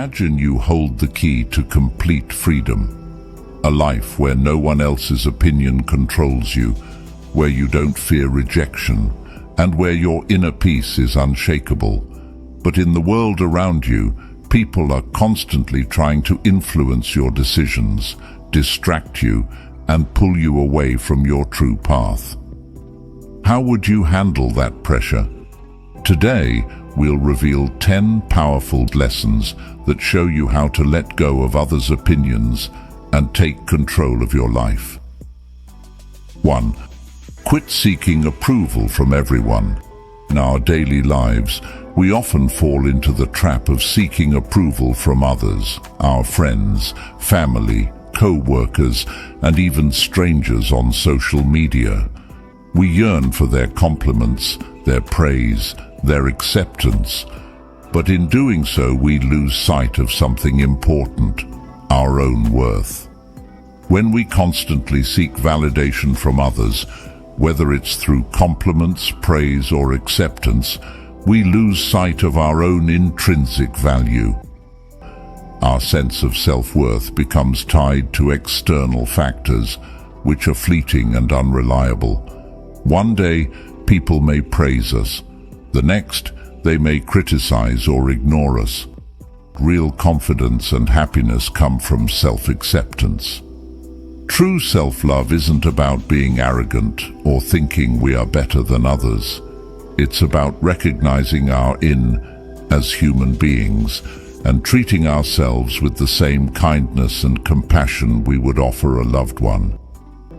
Imagine you hold the key to complete freedom, a life where no one else's opinion controls you, where you don't fear rejection, and where your inner peace is unshakable. But in the world around you, people are constantly trying to influence your decisions, distract you, and pull you away from your true path. How would you handle that pressure? Today, we'll reveal 10 powerful lessons that show you how to let go of others' opinions and take control of your life. 1. Quit seeking approval from everyone. In our daily lives, we often fall into the trap of seeking approval from others, our friends, family, co-workers, and even strangers on social media. We yearn for their compliments, their praise, their acceptance, but in doing so we lose sight of something important, our own worth. When we constantly seek validation from others, whether it's through compliments, praise, or acceptance, we lose sight of our own intrinsic value. Our sense of self-worth becomes tied to external factors, which are fleeting and unreliable. One day, people may praise us. The next, they may criticize or ignore us. Real confidence and happiness come from self-acceptance. True self-love isn't about being arrogant or thinking we are better than others. It's about recognizing our as human beings and treating ourselves with the same kindness and compassion we would offer a loved one.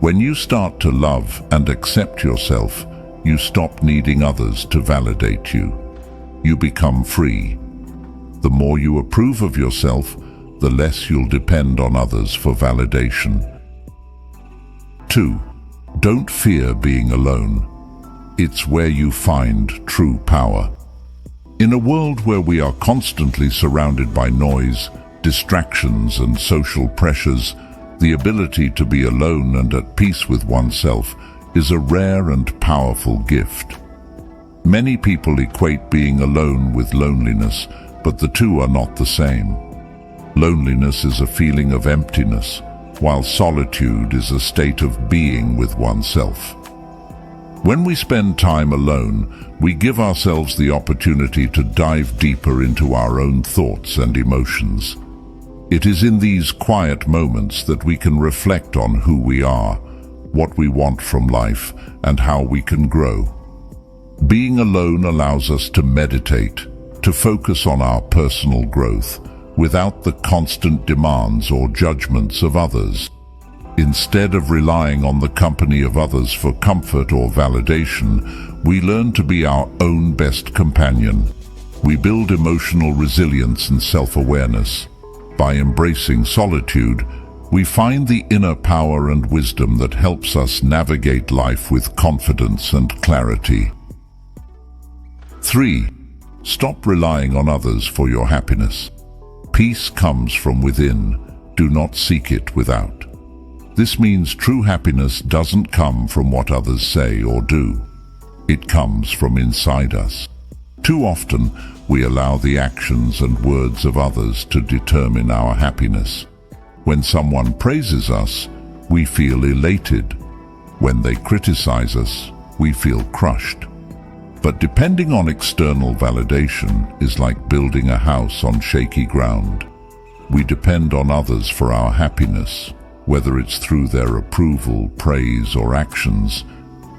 When you start to love and accept yourself, you stop needing others to validate you. You become free. The more you approve of yourself, the less you'll depend on others for validation. 2. Don't fear being alone. It's where you find true power. In a world where we are constantly surrounded by noise, distractions, and social pressures, the ability to be alone and at peace with oneself is a rare and powerful gift. Many people equate being alone with loneliness, but the two are not the same. Loneliness is a feeling of emptiness, while solitude is a state of being with oneself. When we spend time alone, we give ourselves the opportunity to dive deeper into our own thoughts and emotions. It is in these quiet moments that we can reflect on who we are, what we want from life, and how we can grow. Being alone allows us to meditate, to focus on our personal growth, without the constant demands or judgments of others. Instead of relying on the company of others for comfort or validation, we learn to be our own best companion. We build emotional resilience and self-awareness. By embracing solitude, we find the inner power and wisdom that helps us navigate life with confidence and clarity. 3. Stop relying on others for your happiness. Peace comes from within. Do not seek it without. This means true happiness doesn't come from what others say or do. It comes from inside us. Too often, we allow the actions and words of others to determine our happiness. When someone praises us, we feel elated. When they criticize us, we feel crushed. But depending on external validation is like building a house on shaky ground. We depend on others for our happiness. Whether it's through their approval, praise, or actions,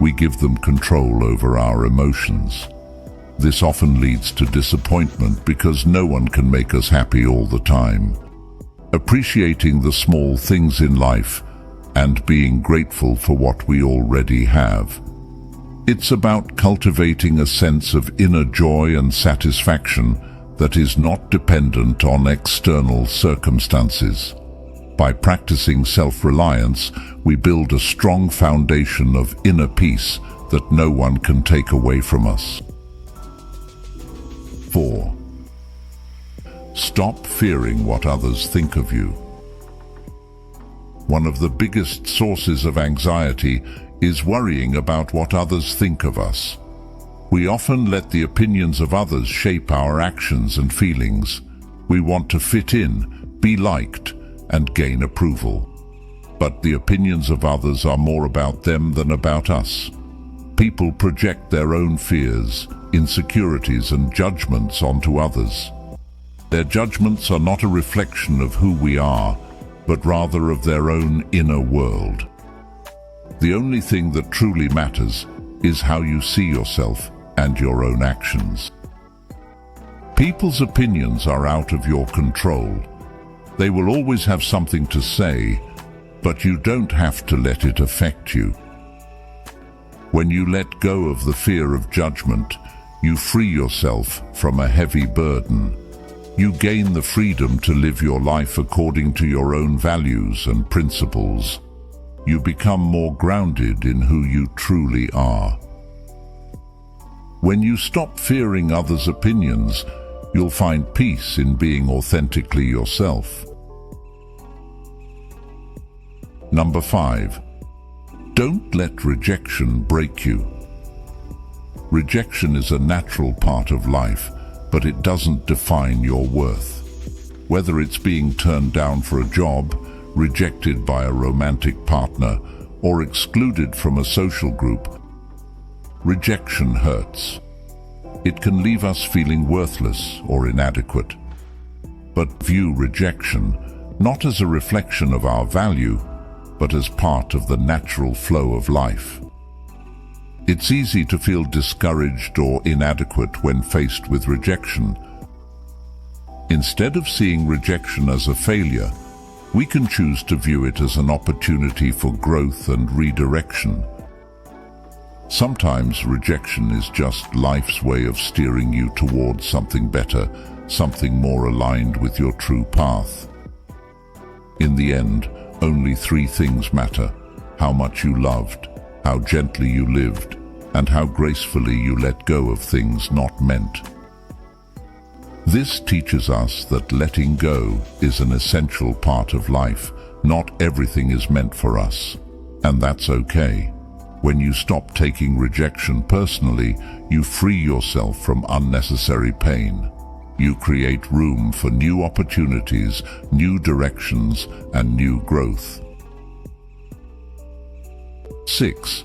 we give them control over our emotions. This often leads to disappointment because no one can make us happy all the time. Appreciating the small things in life and being grateful for what we already have. It's about cultivating a sense of inner joy and satisfaction that is not dependent on external circumstances. By practicing self-reliance, we build a strong foundation of inner peace that no one can take away from us. 4. Stop fearing what others think of you. One of the biggest sources of anxiety is worrying about what others think of us. We often let the opinions of others shape our actions and feelings. We want to fit in, be liked, and gain approval. But the opinions of others are more about them than about us. People project their own fears, insecurities, and judgments onto others. Their judgments are not a reflection of who we are, but rather of their own inner world. The only thing that truly matters is how you see yourself and your own actions. People's opinions are out of your control. They will always have something to say, but you don't have to let it affect you. When you let go of the fear of judgment, you free yourself from a heavy burden. You gain the freedom to live your life according to your own values and principles. You become more grounded in who you truly are. When you stop fearing others' opinions, you'll find peace in being authentically yourself. Number 5. Don't let rejection break you. Rejection is a natural part of life, but it doesn't define your worth. Whether it's being turned down for a job, rejected by a romantic partner, or excluded from a social group, rejection hurts. It can leave us feeling worthless or inadequate. But view rejection not as a reflection of our value, but as part of the natural flow of life. It's easy to feel discouraged or inadequate when faced with rejection. Instead of seeing rejection as a failure, we can choose to view it as an opportunity for growth and redirection. Sometimes rejection is just life's way of steering you towards something better, something more aligned with your true path. In the end, only 3 things matter: how much you loved, how gently you lived, and how gracefully you let go of things not meant. This teaches us that letting go is an essential part of life. Not everything is meant for us, and that's okay. When you stop taking rejection personally, you free yourself from unnecessary pain. You create room for new opportunities, new directions, and new growth. 6.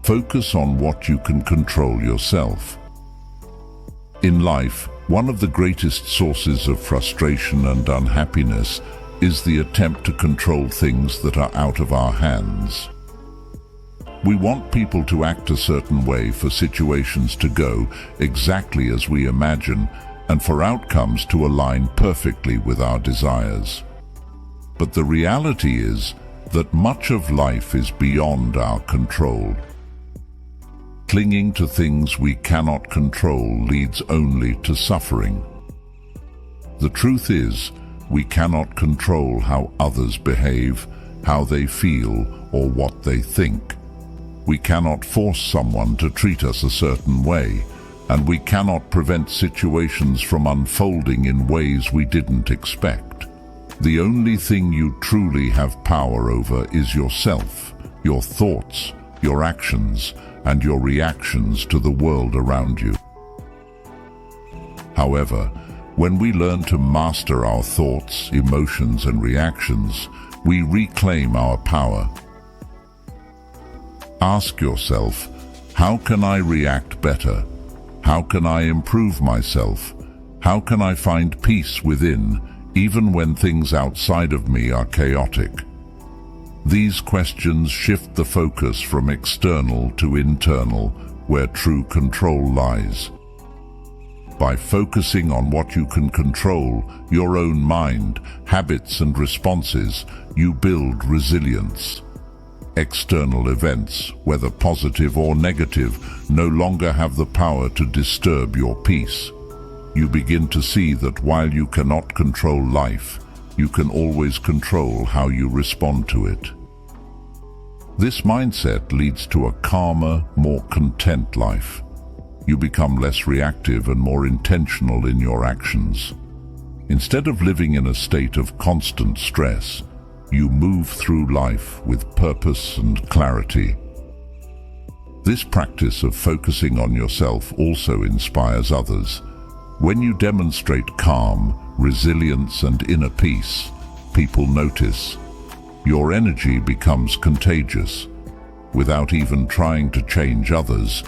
Focus on what you can control yourself. In life, one of the greatest sources of frustration and unhappiness is the attempt to control things that are out of our hands. We want people to act a certain way, for situations to go exactly as we imagine, and for outcomes to align perfectly with our desires. But the reality is that much of life is beyond our control. Clinging to things we cannot control leads only to suffering. The truth is, we cannot control how others behave, how they feel, or what they think. We cannot force someone to treat us a certain way, and we cannot prevent situations from unfolding in ways we didn't expect. The only thing you truly have power over is yourself, your thoughts, your actions, and your reactions to the world around you. However, when we learn to master our thoughts, emotions, and reactions, we reclaim our power. Ask yourself, how can I react better? How can I improve myself? How can I find peace within, even when things outside of me are chaotic? These questions shift the focus from external to internal, where true control lies. By focusing on what you can control, your own mind, habits, and responses, you build resilience. External events, whether positive or negative, no longer have the power to disturb your peace. You begin to see that while you cannot control life, you can always control how you respond to it. This mindset leads to a calmer, more content life. You become less reactive and more intentional in your actions. Instead of living in a state of constant stress, you move through life with purpose and clarity. This practice of focusing on yourself also inspires others. When you demonstrate calm, resilience and inner peace, people notice. Your energy becomes contagious. Without even trying to change others,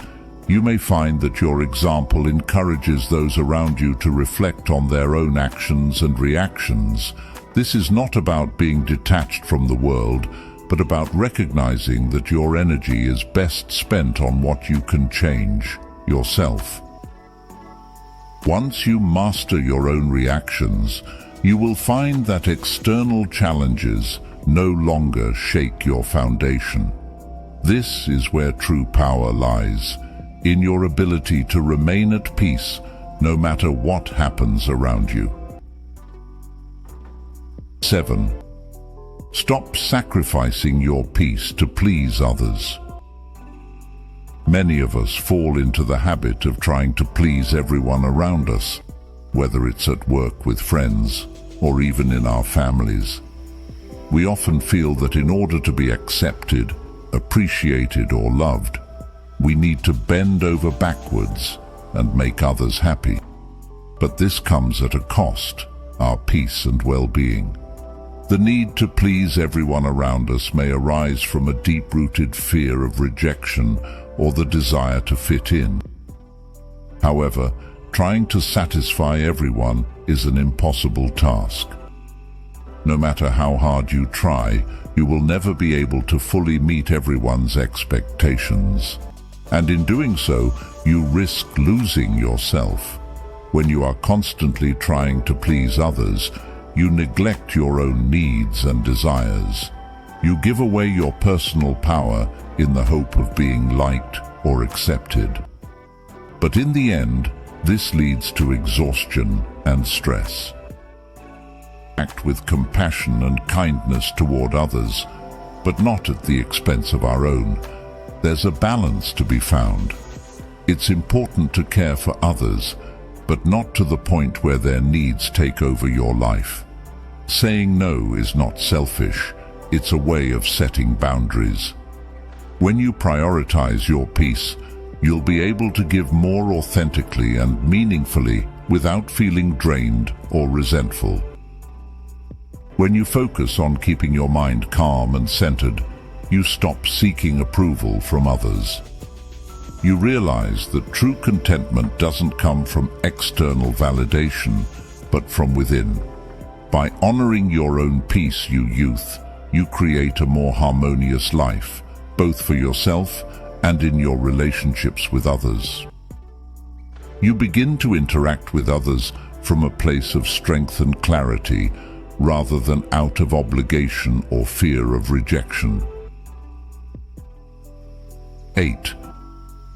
you may find that your example encourages those around you to reflect on their own actions and reactions. This is not about being detached from the world, but about recognizing that your energy is best spent on what you can change, yourself. Once you master your own reactions, you will find that external challenges no longer shake your foundation. This is where true power lies, in your ability to remain at peace no matter what happens around you. 7. Stop sacrificing your peace to please others. Many of us fall into the habit of trying to please everyone around us, whether it's at work with friends or even in our families. We often feel that in order to be accepted, appreciated or loved, we need to bend over backwards and make others happy. But this comes at a cost, our peace and well-being. The need to please everyone around us may arise from a deep-rooted fear of rejection or the desire to fit in. However, trying to satisfy everyone is an impossible task. No matter how hard you try, you will never be able to fully meet everyone's expectations. And in doing so, you risk losing yourself. When you are constantly trying to please others, you neglect your own needs and desires. You give away your personal power in the hope of being liked or accepted. But in the end, this leads to exhaustion and stress. Act with compassion and kindness toward others, but not at the expense of our own. There's a balance to be found. It's important to care for others, but not to the point where their needs take over your life. Saying no is not selfish, it's a way of setting boundaries. When you prioritize your peace, you'll be able to give more authentically and meaningfully without feeling drained or resentful. When you focus on keeping your mind calm and centered, you stop seeking approval from others. You realize that true contentment doesn't come from external validation, but from within. By honoring your own peace, you create a more harmonious life, both for yourself and in your relationships with others. You begin to interact with others from a place of strength and clarity, rather than out of obligation or fear of rejection. 8.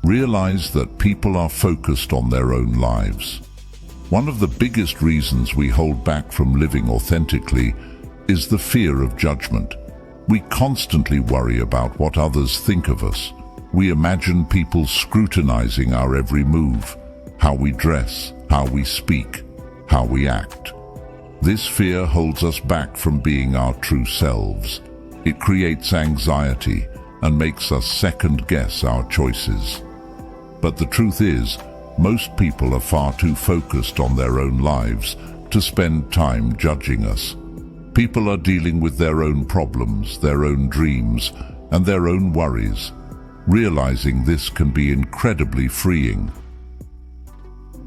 Realize that people are focused on their own lives. One of the biggest reasons we hold back from living authentically is the fear of judgment. We constantly worry about what others think of us. We imagine people scrutinizing our every move, how we dress, how we speak, how we act. This fear holds us back from being our true selves. It creates anxiety and makes us second-guess our choices. But the truth is, most people are far too focused on their own lives to spend time judging us. People are dealing with their own problems, their own dreams, and their own worries. Realizing this can be incredibly freeing.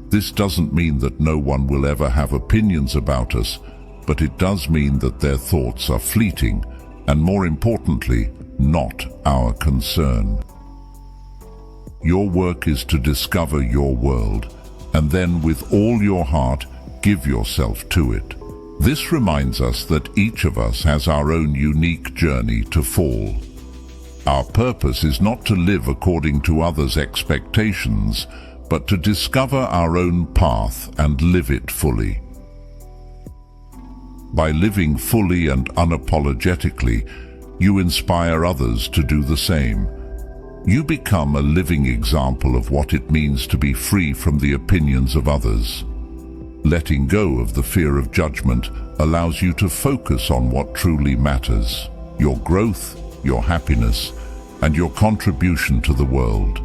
This doesn't mean that no one will ever have opinions about us, but it does mean that their thoughts are fleeting, and more importantly, not our concern. Your work is to discover your world, and then with all your heart, give yourself to it. This reminds us that each of us has our own unique journey to fall. Our purpose is not to live according to others' expectations, but to discover our own path and live it fully. By living fully and unapologetically, you inspire others to do the same. You become a living example of what it means to be free from the opinions of others. Letting go of the fear of judgment allows you to focus on what truly matters: your growth, your happiness, and your contribution to the world.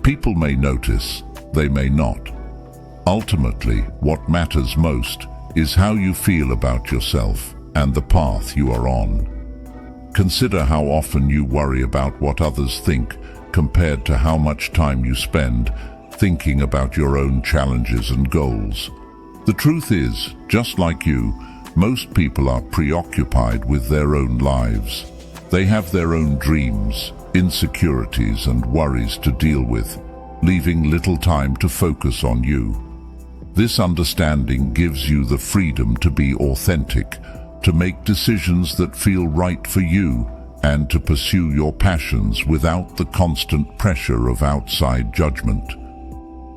People may notice, they may not. Ultimately, what matters most is how you feel about yourself and the path you are on. Consider how often you worry about what others think compared to how much time you spend thinking about your own challenges and goals. The truth is, just like you, most people are preoccupied with their own lives. They have their own dreams, insecurities, and worries to deal with, leaving little time to focus on you. This understanding gives you the freedom to be authentic, to make decisions that feel right for you, and to pursue your passions without the constant pressure of outside judgment.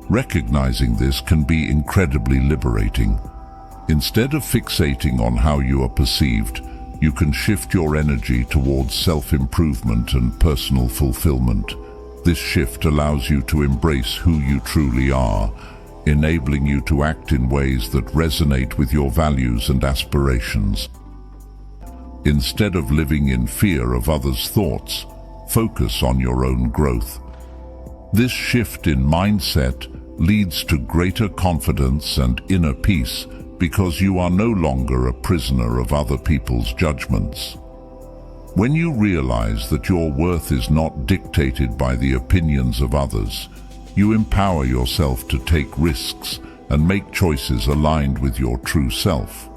Recognizing this can be incredibly liberating. Instead of fixating on how you are perceived, you can shift your energy towards self-improvement and personal fulfillment. This shift allows you to embrace who you truly are, enabling you to act in ways that resonate with your values and aspirations. Instead of living in fear of others' thoughts, focus on your own growth. This shift in mindset leads to greater confidence and inner peace because you are no longer a prisoner of other people's judgments. When you realize that your worth is not dictated by the opinions of others, you empower yourself to take risks and make choices aligned with your true self.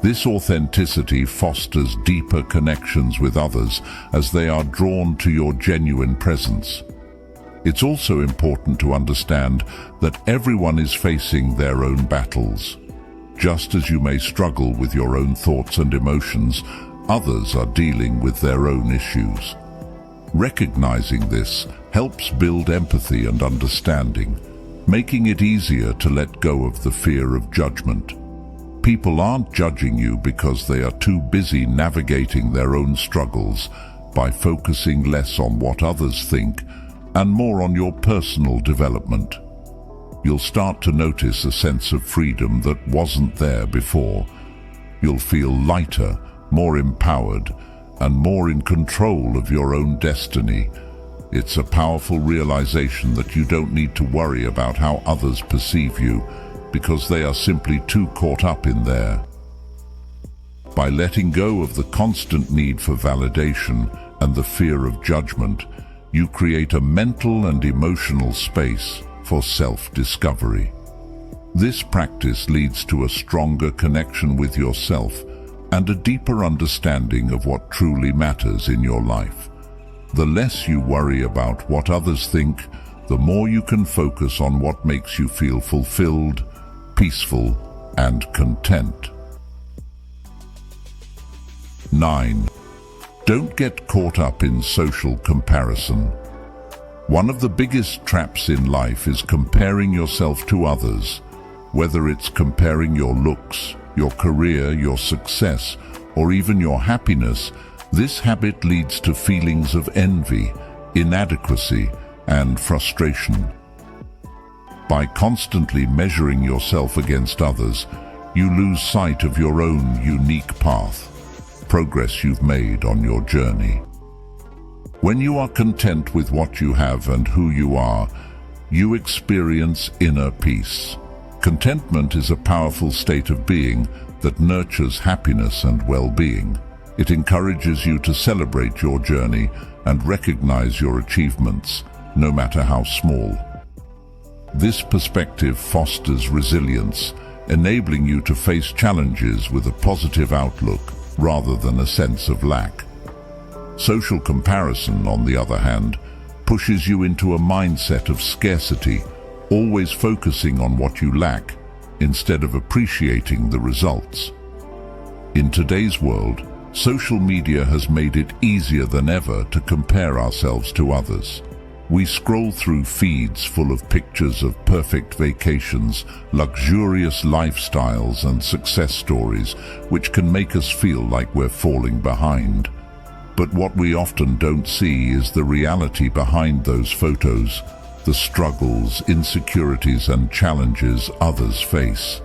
This authenticity fosters deeper connections with others as they are drawn to your genuine presence. It's also important to understand that everyone is facing their own battles. Just as you may struggle with your own thoughts and emotions, others are dealing with their own issues. Recognizing this helps build empathy and understanding, making it easier to let go of the fear of judgment. People aren't judging you because they are too busy navigating their own struggles. By focusing less on what others think and more on your personal development, you'll start to notice a sense of freedom that wasn't there before. You'll feel lighter, more empowered, and more in control of your own destiny. It's a powerful realization that you don't need to worry about how others perceive you, because they are simply too caught up in there. By letting go of the constant need for validation and the fear of judgment, you create a mental and emotional space for self-discovery. This practice leads to a stronger connection with yourself and a deeper understanding of what truly matters in your life. The less you worry about what others think, the more you can focus on what makes you feel fulfilled, peaceful, and content. 9. Don't get caught up in social comparison. One of the biggest traps in life is comparing yourself to others, whether it's comparing your looks, your career, your success, or even your happiness. This habit leads to feelings of envy, inadequacy, and frustration. By constantly measuring yourself against others, you lose sight of your own unique path, progress you've made on your journey. When you are content with what you have and who you are, you experience inner peace. Contentment is a powerful state of being that nurtures happiness and well-being. It encourages you to celebrate your journey and recognize your achievements, no matter how small. This perspective fosters resilience, enabling you to face challenges with a positive outlook rather than a sense of lack. Social comparison, on the other hand, pushes you into a mindset of scarcity, always focusing on what you lack instead of appreciating the results. In today's world, social media has made it easier than ever to compare ourselves to others. We scroll through feeds full of pictures of perfect vacations, luxurious lifestyles, and success stories, which can make us feel like we're falling behind. But what we often don't see is the reality behind those photos, the struggles, insecurities, and challenges others face.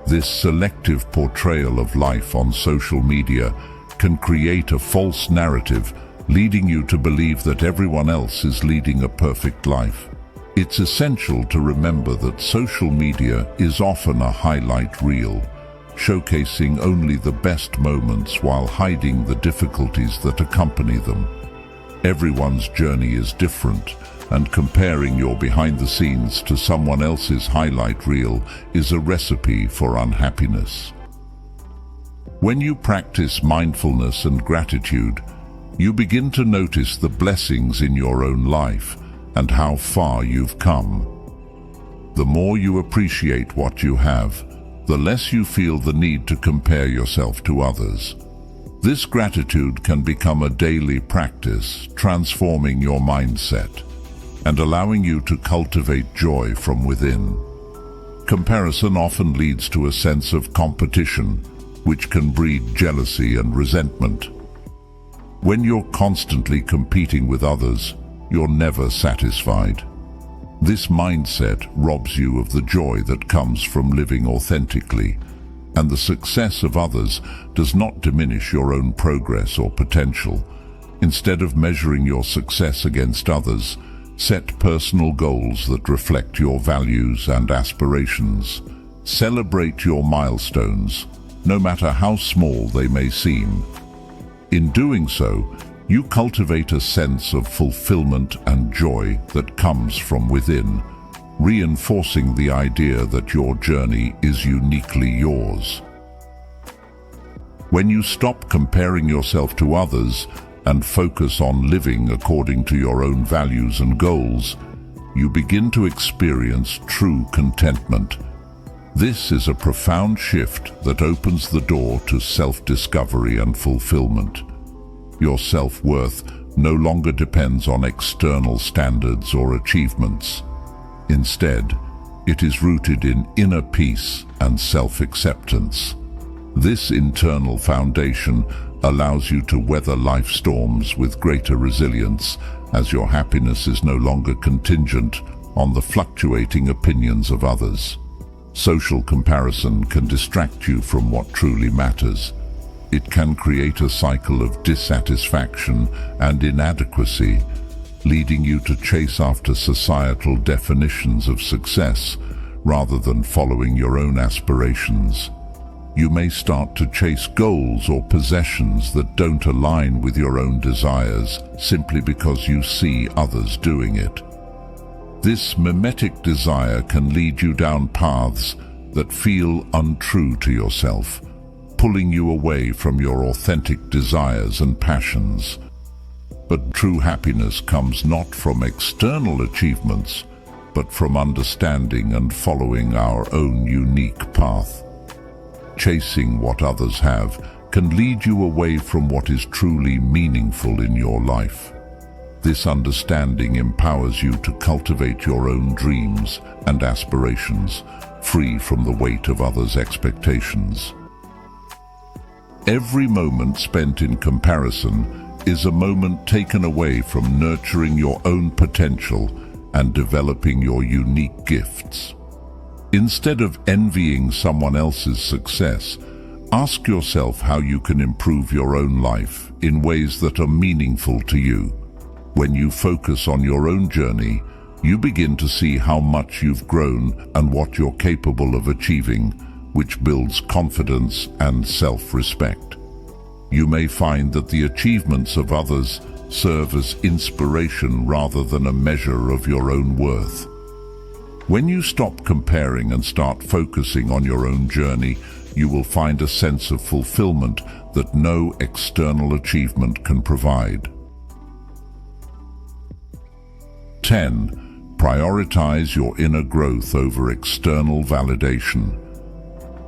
This selective portrayal of life on social media can create a false narrative, leading you to believe that everyone else is leading a perfect life. It's essential to remember that social media is often a highlight reel, showcasing only the best moments while hiding the difficulties that accompany them. Everyone's journey is different, and comparing your behind the scenes to someone else's highlight reel is a recipe for unhappiness. When you practice mindfulness and gratitude, you begin to notice the blessings in your own life and how far you've come. The more you appreciate what you have, the less you feel the need to compare yourself to others. This gratitude can become a daily practice, transforming your mindset and allowing you to cultivate joy from within. Comparison often leads to a sense of competition, which can breed jealousy and resentment. When you're constantly competing with others, you're never satisfied. This mindset robs you of the joy that comes from living authentically, and the success of others does not diminish your own progress or potential. Instead of measuring your success against others, set personal goals that reflect your values and aspirations. Celebrate your milestones, no matter how small they may seem. In doing so, you cultivate a sense of fulfillment and joy that comes from within, reinforcing the idea that your journey is uniquely yours. When you stop comparing yourself to others and focus on living according to your own values and goals, you begin to experience true contentment. This is a profound shift that opens the door to self-discovery and fulfillment. Your self-worth no longer depends on external standards or achievements. Instead, it is rooted in inner peace and self-acceptance. This internal foundation allows you to weather life storms with greater resilience, as your happiness is no longer contingent on the fluctuating opinions of others. Social comparison can distract you from what truly matters. It can create a cycle of dissatisfaction and inadequacy, leading you to chase after societal definitions of success rather than following your own aspirations. You may start to chase goals or possessions that don't align with your own desires simply because you see others doing it. This mimetic desire can lead you down paths that feel untrue to yourself, pulling you away from your authentic desires and passions. But true happiness comes not from external achievements, but from understanding and following our own unique path. Chasing what others have can lead you away from what is truly meaningful in your life. This understanding empowers you to cultivate your own dreams and aspirations, free from the weight of others' expectations. Every moment spent in comparison is a moment taken away from nurturing your own potential and developing your unique gifts. Instead of envying someone else's success, ask yourself how you can improve your own life in ways that are meaningful to you. When you focus on your own journey, you begin to see how much you've grown and what you're capable of achieving, which builds confidence and self-respect. You may find that the achievements of others serve as inspiration rather than a measure of your own worth. When you stop comparing and start focusing on your own journey, you will find a sense of fulfillment that no external achievement can provide. 10. Prioritize your inner growth over external validation.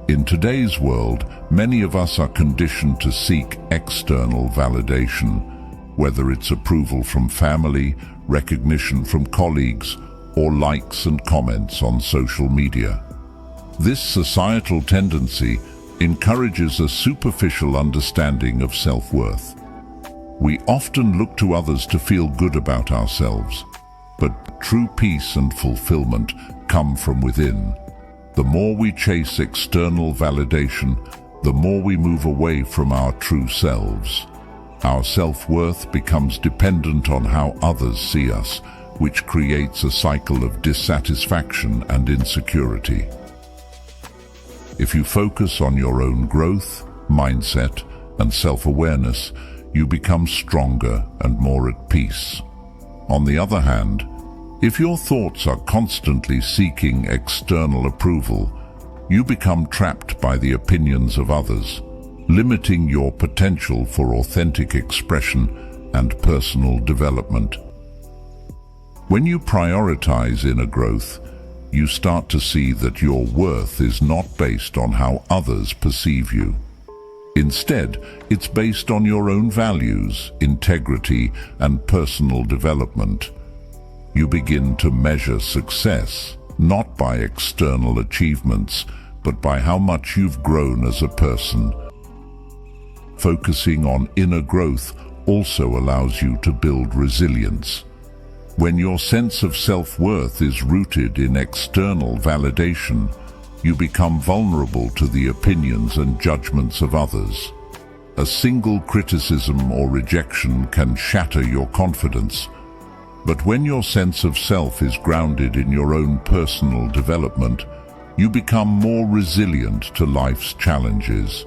In today's world, many of us are conditioned to seek external validation, whether it's approval from family, recognition from colleagues, or likes and comments on social media. This societal tendency encourages a superficial understanding of self-worth. We often look to others to feel good about ourselves, but true peace and fulfillment come from within. The more we chase external validation, the more we move away from our true selves. Our self-worth becomes dependent on how others see us, which creates a cycle of dissatisfaction and insecurity. If you focus on your own growth, mindset, and self-awareness, you become stronger and more at peace. On the other hand, if your thoughts are constantly seeking external approval, you become trapped by the opinions of others, limiting your potential for authentic expression and personal development. When you prioritize inner growth, you start to see that your worth is not based on how others perceive you. Instead, it's based on your own values, integrity, and personal development. You begin to measure success, not by external achievements, but by how much you've grown as a person. Focusing on inner growth also allows you to build resilience. When your sense of self-worth is rooted in external validation, you become vulnerable to the opinions and judgments of others. A single criticism or rejection can shatter your confidence. But when your sense of self is grounded in your own personal development, you become more resilient to life's challenges.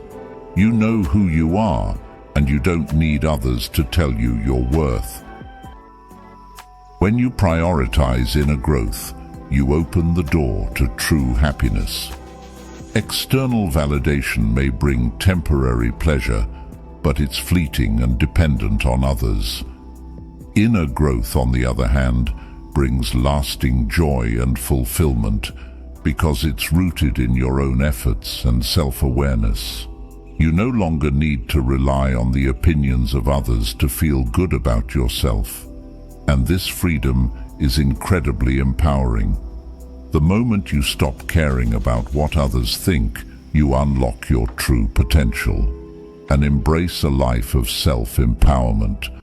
You know who you are, and you don't need others to tell you your worth. When you prioritize inner growth, you open the door to true happiness. External validation may bring temporary pleasure, but it's fleeting and dependent on others. Inner growth, on the other hand, brings lasting joy and fulfillment because it's rooted in your own efforts and self-awareness. You no longer need to rely on the opinions of others to feel good about yourself. And this freedom is incredibly empowering. The moment you stop caring about what others think, you unlock your true potential and embrace a life of self-empowerment.